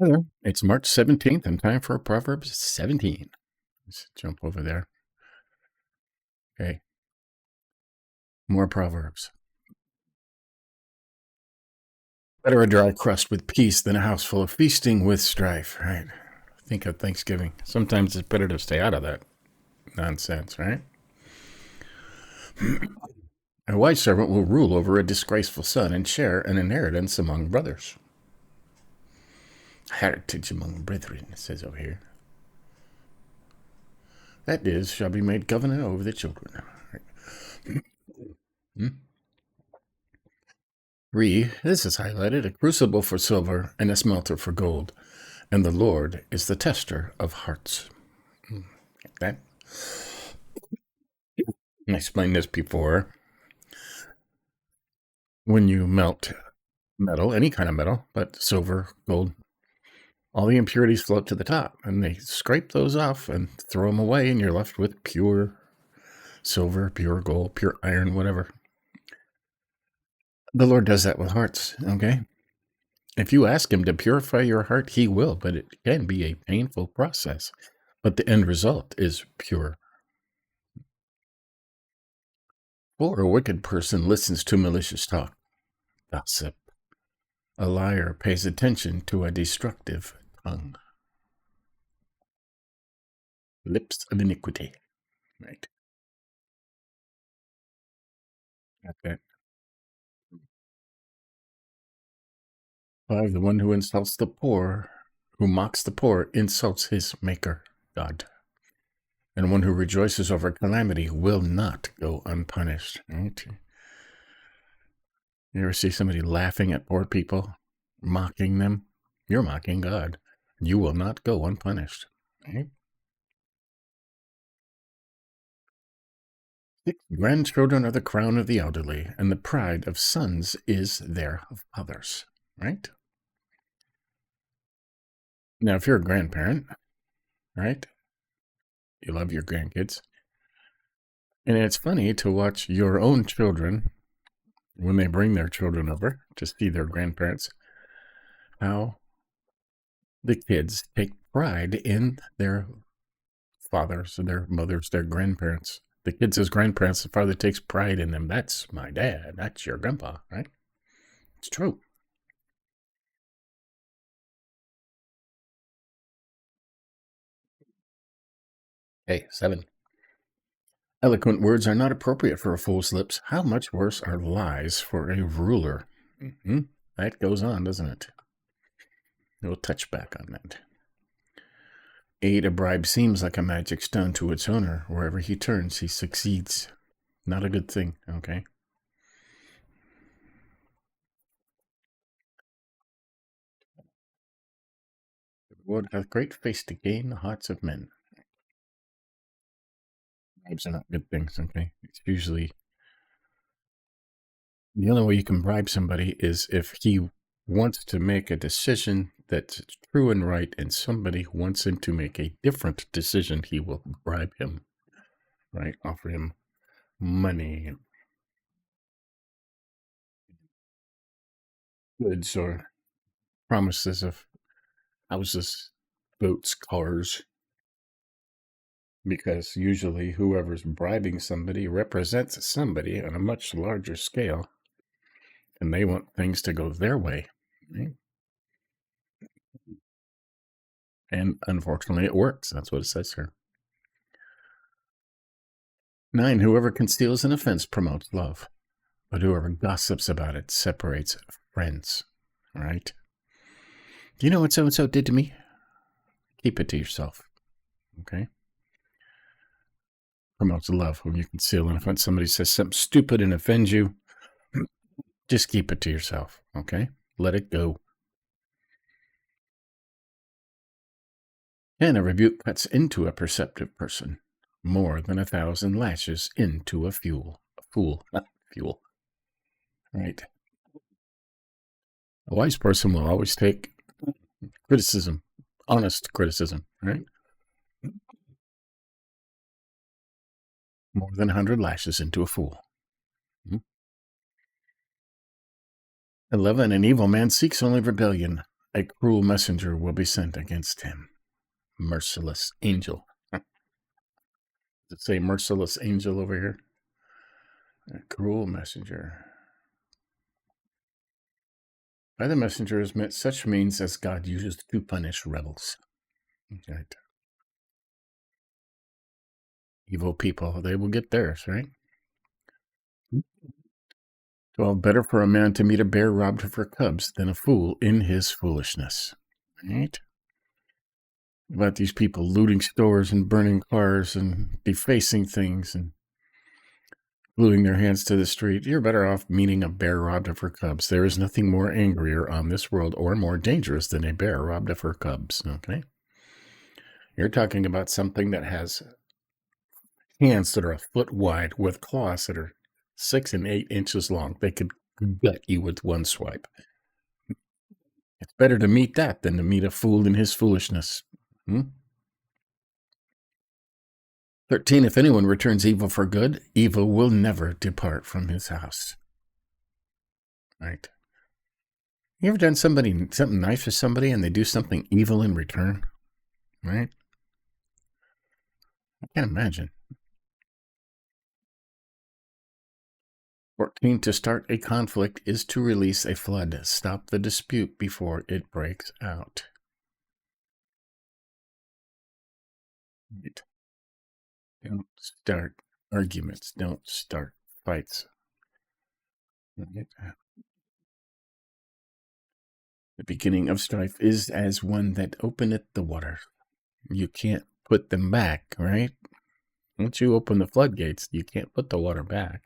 Hello. It's March 17th and time for Proverbs 17. Let's jump over there. Okay. More Proverbs. Better a dry crust with peace than a house full of feasting with strife, right? Think of Thanksgiving. Sometimes it's better to stay out of that nonsense, right? A wise servant will rule over a disgraceful son and share an inheritance among brothers. Heritage among brethren, it says over here. That is, shall be made governor over the children. This is highlighted, a crucible for silver and a smelter for gold. And the Lord is the tester of hearts. Like that. I explained this before. When you melt metal, any kind of metal, but silver, gold, all the impurities float to the top, and they scrape those off and throw them away, and you're left with pure silver, pure gold, pure iron, whatever. The Lord does that with hearts, okay? If you ask him to purify your heart, he will, but it can be a painful process. But the end result is pure. Or a wicked person listens to malicious talk, gossip. A liar pays attention to a destructive tongue. Lips of iniquity, right? Got that. 5, the one who insults the poor, who mocks the poor, insults his maker, God. And one who rejoices over calamity will not go unpunished, right? You ever see somebody laughing at poor people, mocking them? You're mocking God. You will not go unpunished, right? 6, grandchildren are the crown of the elderly, and the pride of sons is their fathers, right? Now, if you're a grandparent, right, you love your grandkids, and it's funny to watch your own children, when they bring their children over to see their grandparents, how the kids take pride in their fathers, their mothers, their grandparents. The kids as grandparents, the father takes pride in them. That's my dad. That's your grandpa, right? It's true. Hey, 7. Eloquent words are not appropriate for a fool's lips. How much worse are lies for a ruler? That goes on, doesn't it? We'll touch back on that. 8, a bribe seems like a magic stone to its owner. Wherever he turns, he succeeds. Not a good thing, okay? The Lord hath great face to gain the hearts of men. Bribes are not good things, okay? It's usually the only way you can bribe somebody is if he wants to make a decision that's true and right, and somebody wants him to make a different decision, he will bribe him, right? Offer him money, goods, or promises of houses, boats, cars. Because usually whoever's bribing somebody represents somebody on a much larger scale, and they want things to go their way, right? And unfortunately, it works. That's what it says here. 9, whoever conceals an offense promotes love, but whoever gossips about it separates friends, right? Do you know what so-and-so did to me? Keep it to yourself, okay? Promotes love when you conceal an offense. Somebody says something stupid and offends you, just keep it to yourself, okay? Let it go. And a rebuke cuts into a perceptive person more than 1,000 lashes into a fool. Right? A wise person will always take criticism, honest criticism, right? More than 100 lashes into a fool. 11, an evil man seeks only rebellion, a cruel messenger will be sent against him. Merciless angel. Does it say merciless angel over here? A cruel messenger. By the messenger is meant such means as God uses to punish rebels. Right. Evil people, they will get theirs, right? 12, better for a man to meet a bear robbed of her cubs than a fool in his foolishness. Right? About these people looting stores and burning cars and defacing things and gluing their hands to the street. You're better off meeting a bear robbed of her cubs. There is nothing more angrier on this world or more dangerous than a bear robbed of her cubs. Okay? You're talking about something that has hands that are a foot wide with claws that are 6 and 8 inches long. They could gut you with one swipe. It's better to meet that than to meet a fool in his foolishness. 13, if anyone returns evil for good, evil will never depart from his house. Right? You ever done something nice for somebody and they do something evil in return? Right? I can't imagine. 14, to start a conflict is to release a flood. Stop the dispute before it breaks out. Right. Don't start arguments. Don't start fights. Right. The beginning of strife is as one that openeth the water. You can't put them back, right? Once you open the floodgates, you can't put the water back.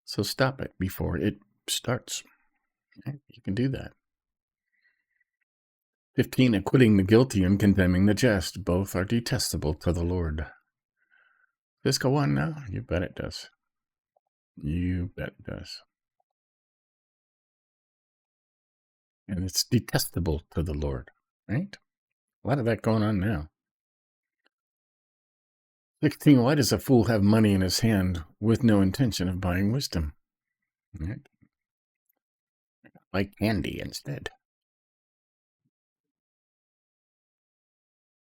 So stop it before it starts. Right? You can do that. 15, acquitting the guilty and condemning the just. Both are detestable to the Lord. Does this go on now? You bet it does. You bet it does. And it's detestable to the Lord, right? A lot of that going on now. 16, why does a fool have money in his hand with no intention of buying wisdom? Right? Buy candy instead.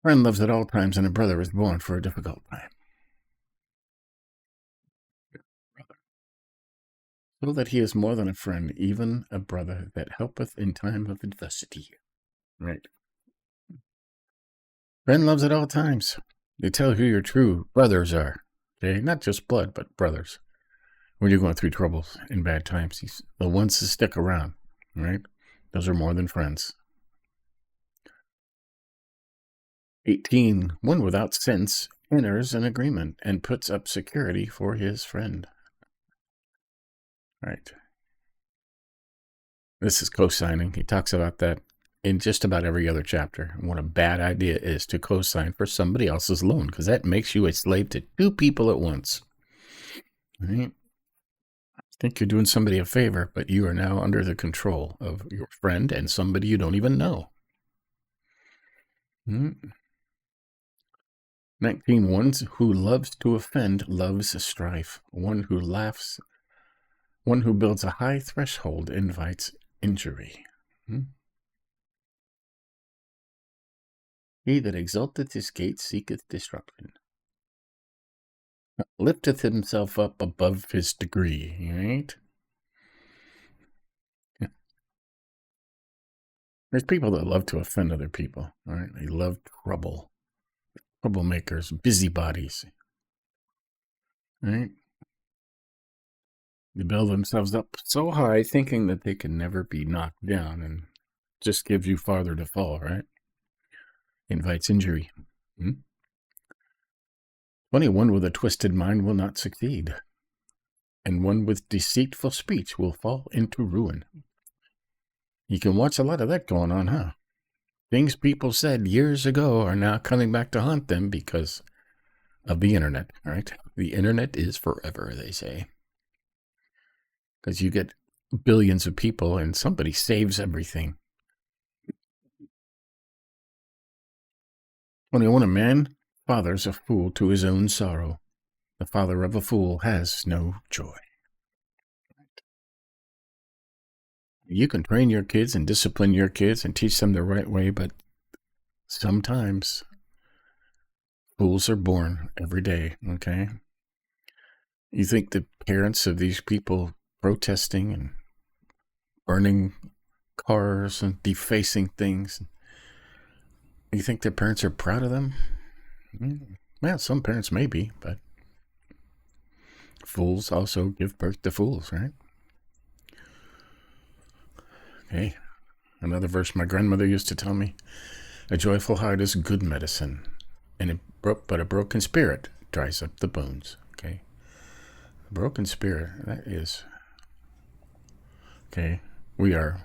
Friend loves at all times, and a brother is born for a difficult time. So that he is more than a friend, even a brother that helpeth in time of adversity. Right. Friend loves at all times. They tell who your true brothers are. Okay, not just blood, but brothers. When you're going through troubles and bad times, the ones that stick around, right? Those are more than friends. 18, one without sense enters an agreement and puts up security for his friend. Right. This is co-signing. He talks about that in just about every other chapter. What a bad idea it is to co-sign for somebody else's loan, because that makes you a slave to two people at once. Right? Think you're doing somebody a favor, but you are now under the control of your friend and somebody you don't even know. 19, one who loves to offend loves strife. One who builds a high threshold invites injury. He that exalteth his gate seeketh destruction. Lifteth himself up above his degree, right? Yeah. There's people that love to offend other people, right? They love trouble. Troublemakers, busybodies, right? They build themselves up so high thinking that they can never be knocked down and just gives you farther to fall, right? Invites injury. 21, with a twisted mind will not succeed, and one with deceitful speech will fall into ruin. You can watch a lot of that going on, huh? Things people said years ago are now coming back to haunt them because of the internet, right? The internet is forever, they say. Because you get billions of people and somebody saves everything. 21, a man fathers a fool to his own sorrow. The father of a fool has no joy. You can train your kids and discipline your kids and teach them the right way, but sometimes fools are born every day, okay? You think the parents of these people protesting and burning cars and defacing things, you think their parents are proud of them? Well, some parents may be, but fools also give birth to fools, right? Okay, another verse my grandmother used to tell me, a joyful heart is good medicine, but a broken spirit dries up the bones, okay? A broken spirit, that is, okay, we are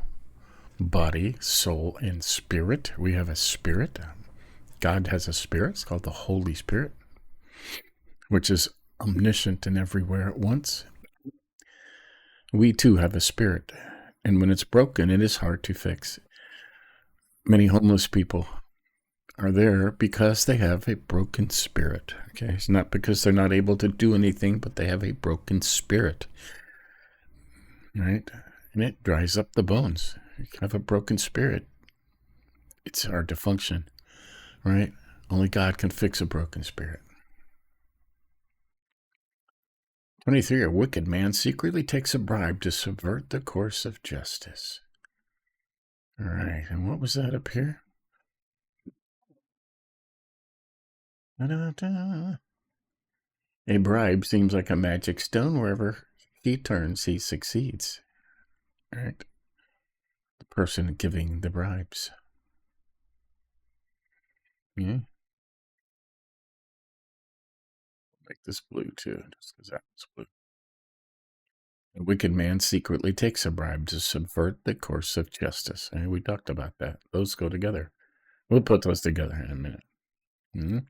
body, soul, and spirit. We have a spirit. God has a spirit. It's called the Holy Spirit, which is omniscient and everywhere at once. We too have a spirit, and when it's broken, it is hard to fix. Many homeless people are there because they have a broken spirit. Okay, it's not because they're not able to do anything, but they have a broken spirit, right? And it dries up the bones. You have a broken spirit, it's hard to function, right? Only God can fix a broken spirit. 23, a wicked man secretly takes a bribe to subvert the course of justice. All right, and what was that up here? Da-da-da. A bribe seems like a magic stone. Wherever he turns, he succeeds. All right, the person giving the bribes. Yeah. Make this blue too, just because that was blue. A wicked man secretly takes a bribe to subvert the course of justice. And we talked about that. Those go together. We'll put those together in a minute.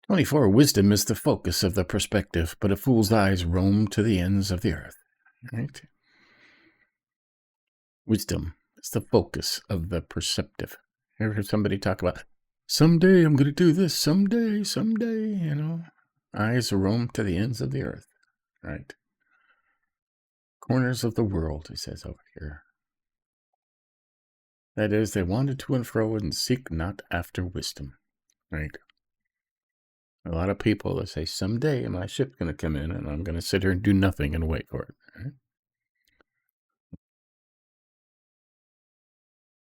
24, wisdom is the focus of the perspective, but a fool's eyes roam to the ends of the earth. Right? Wisdom is the focus of the perceptive. Ever heard somebody talk about, someday I'm going to do this, someday, you know? Eyes roam to the ends of the earth. Right? Corners of the world, he says over here. That is, they wander to and fro and seek not after wisdom. Right? A lot of people that say, someday my ship's going to come in and I'm going to sit here and do nothing and wait for it. Right?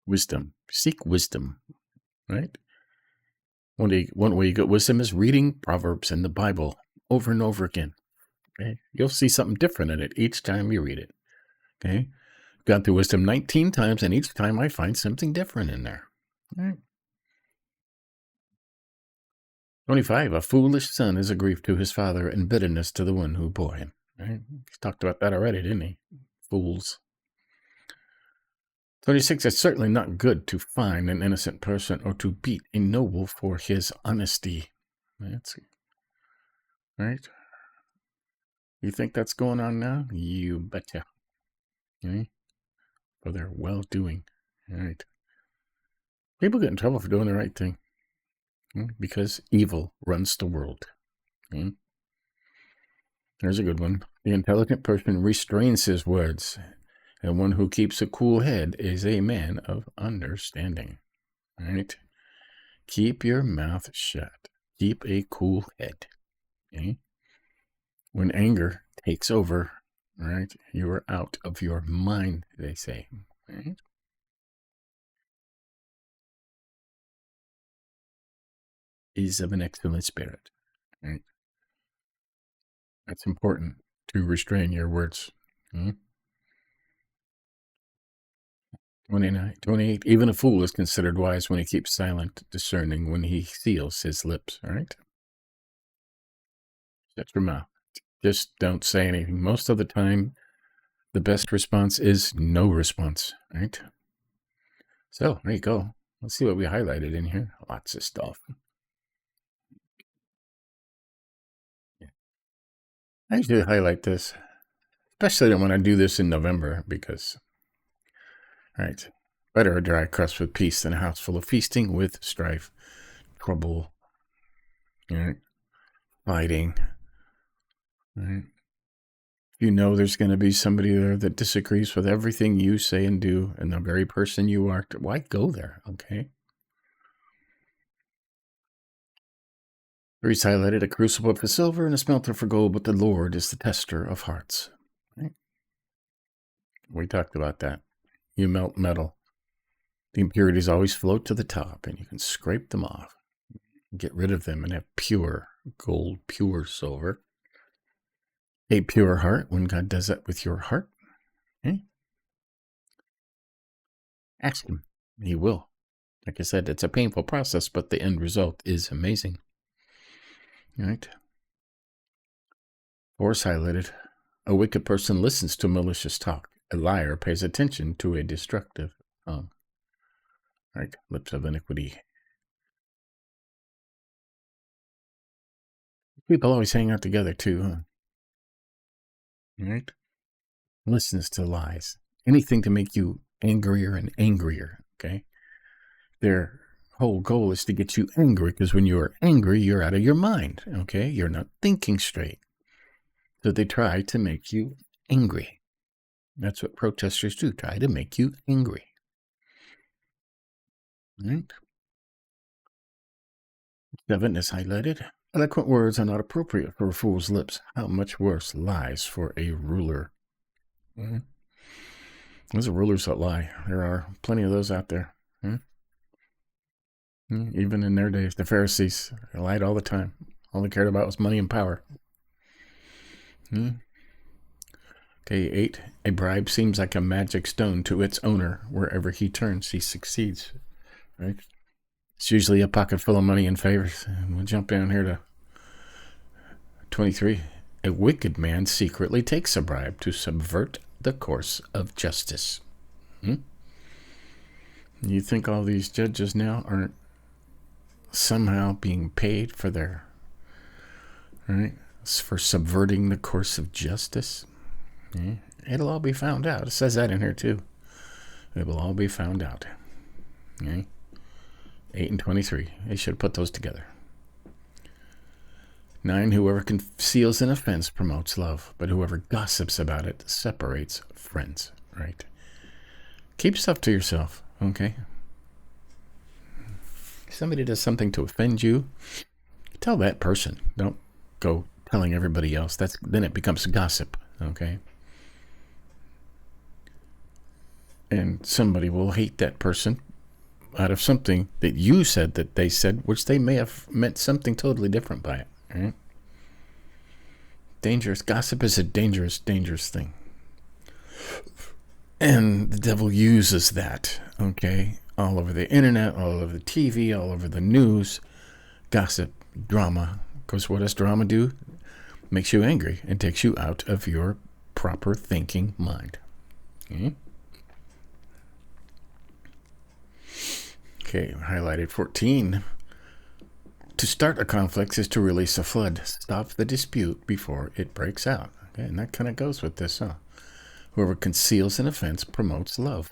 Wisdom. Seek wisdom. Right? One way you get wisdom is reading Proverbs in the Bible over and over again. Okay? You'll see something different in it each time you read it. Okay? Gone through wisdom 19 times, and each time I find something different in there. All right. 25, a foolish son is a grief to his father and bitterness to the one who bore him. Right? He talked about that already, didn't he? Fools. 26, it's certainly not good to fine an innocent person or to beat a noble for his honesty. That's right. You think that's going on now? You betcha. Okay? For their well-doing. All right. People get in trouble for doing the right thing. Because evil runs the world. Okay? There's a good one. The intelligent person restrains his words, and one who keeps a cool head is a man of understanding. All right? Keep your mouth shut. Keep a cool head. Okay? When anger takes over, right, you are out of your mind, they say. Right? Is of an excellent spirit. Right? That's important to restrain your words. 29, 28, even a fool is considered wise when he keeps silent, discerning when he seals his lips. All right? Shut your mouth. Just don't say anything. Most of the time, the best response is no response. Right? So, there you go. Let's see what we highlighted in here. Lots of stuff. I usually highlight this, especially when I do this in November, because, right, better a dry crust with peace than a house full of feasting with strife, trouble, right, fighting, right, You know there's going to be somebody there that disagrees with everything you say and do, and the very person you are. Why go there? Okay. 3's highlighted: a crucible for silver and a smelter for gold, but the Lord is the tester of hearts. Right? We talked about that. You melt metal. The impurities always float to the top, and you can scrape them off, get rid of them, and have pure gold, pure silver. A pure heart, when God does that with your heart, ask Him. He will. Like I said, it's a painful process, but the end result is amazing. All right. 4's highlighted: a wicked person listens to malicious talk. A liar pays attention to a destructive tongue. All right. Lips of iniquity. People always hang out together too, huh? All right. Listens to lies. Anything to make you angrier and angrier. Okay. Their whole goal is to get you angry, because when you're angry, you're out of your mind. Okay. You're not thinking straight. So they try to make you angry. That's what protesters do, try to make you angry. Right? 7 is highlighted: eloquent words are not appropriate for a fool's lips. How much worse lies for a ruler. Mm-hmm. Those are rulers that lie. There are plenty of those out there. Even in their days, the Pharisees lied all the time. All they cared about was money and power. Okay, 8. A bribe seems like a magic stone to its owner. Wherever he turns, he succeeds. Right? It's usually a pocket full of money and favors. And we'll jump down here to 23. A wicked man secretly takes a bribe to subvert the course of justice. You think all these judges now aren't somehow being paid for their, right, for subverting the course of justice? Yeah. It'll all be found out. It says that in here too. It will all be found out. Okay. 8 and 23. They should put those together. 9. Whoever conceals an offense promotes love, but whoever gossips about it separates friends. Right? Keep stuff to yourself. Okay. If somebody does something to offend you, tell that person. Don't go telling everybody else. Then it becomes gossip. Okay. And somebody will hate that person out of something that you said that they said, which they may have meant something totally different by it. Right? Dangerous. Gossip is a dangerous, dangerous thing. And the devil uses that, okay? All over the internet, all over the TV, all over the news. Gossip, drama. Because what does drama do? Makes you angry and takes you out of your proper thinking mind. Okay, highlighted 14. To start a conflict is to release a flood. Stop the dispute before it breaks out. Okay, and that kind of goes with this, huh? Whoever conceals an offense promotes love.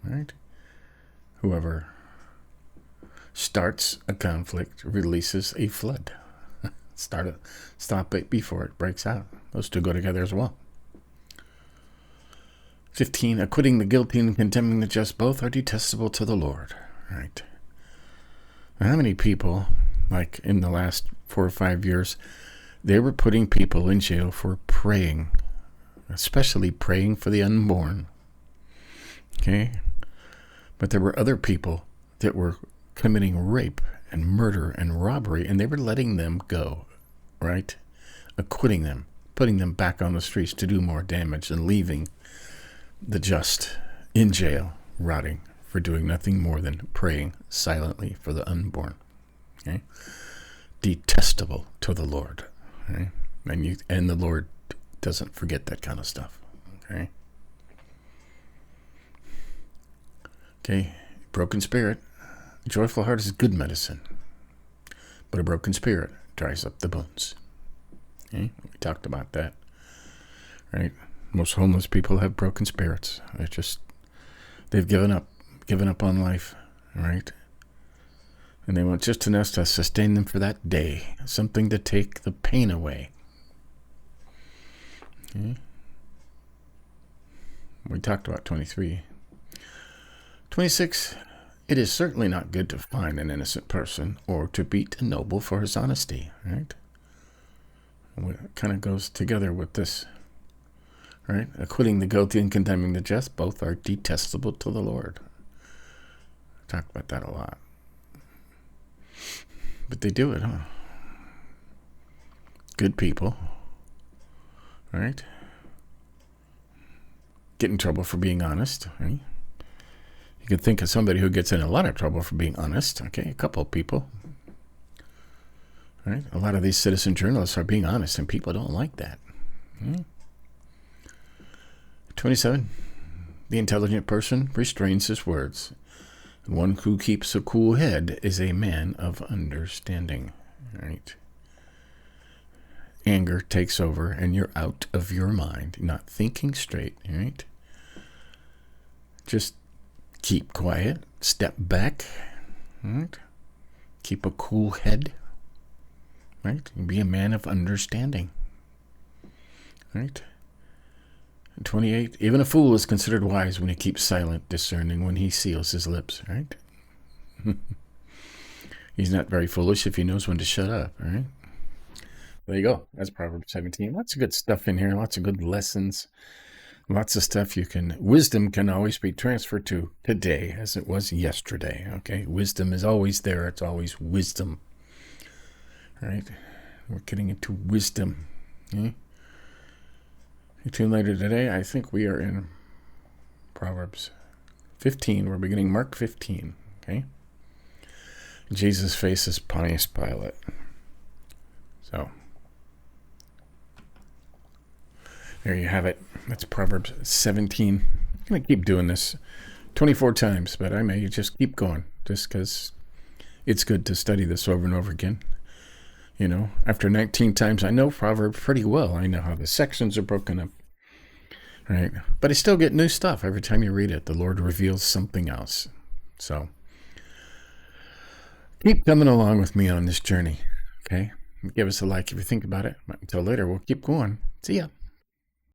Right? Whoever starts a conflict releases a flood. Stop it before it breaks out. Those two go together as well. 15. Acquitting the guilty and condemning the just, both are detestable to the Lord. Right? Now, how many people, like in the last 4 or 5 years, they were putting people in jail for praying, especially praying for the unborn. Okay? But there were other people that were committing rape and murder and robbery, and they were letting them go, right? Acquitting them, putting them back on the streets to do more damage, and leaving the just in jail, rotting for doing nothing more than praying silently for the unborn. Okay? Detestable to the Lord. Okay? And the Lord doesn't forget that kind of stuff. Okay? Okay, broken spirit. A joyful heart is good medicine, but a broken spirit dries up the bones. Okay? We talked about that. Right? Most homeless people have broken spirits. They've given up on life, right? And they want just enough to sustain them for that day, something to take the pain away. Okay? We talked about 23. 26, it is certainly not good to fine an innocent person or to beat a noble for his honesty, right? It kind of goes together with this, right? Acquitting the guilty and condemning the just, both are detestable to the Lord. I talk about that a lot. But they do it, huh? Good people, right? Get in trouble for being honest, right? You can think of somebody who gets in a lot of trouble for being honest, okay? A couple of people, right? A lot of these citizen journalists are being honest, and people don't like that. 27, the intelligent person restrains his words. And one who keeps a cool head is a man of understanding, right? Anger takes over, and you're out of your mind. You're not thinking straight, right? Just keep quiet, step back, right? Keep a cool head, right? Be a man of understanding, right? And 28, even a fool is considered wise when he keeps silent, discerning when he seals his lips, right? He's not very foolish if he knows when to shut up, right? There you go. That's Proverbs 17. Lots of good stuff in here. Lots of good lessons. Lots of stuff wisdom can always be transferred to today as it was yesterday, okay? Wisdom is always there. It's always wisdom, right? We're getting into wisdom, okay? You tune later today, I think we are in Proverbs 15. We're beginning Mark 15, okay? Jesus faces Pontius Pilate. So, there you have it. That's Proverbs 17. I'm going to keep doing this 24 times, but I may just keep going just because it's good to study this over and over again. You know, after 19 times, I know Proverbs pretty well. I know how the sections are broken up, right? But I still get new stuff every time you read it. The Lord reveals something else. So, keep coming along with me on this journey, okay? Give us a like if you think about it. Until later, we'll keep going. See ya.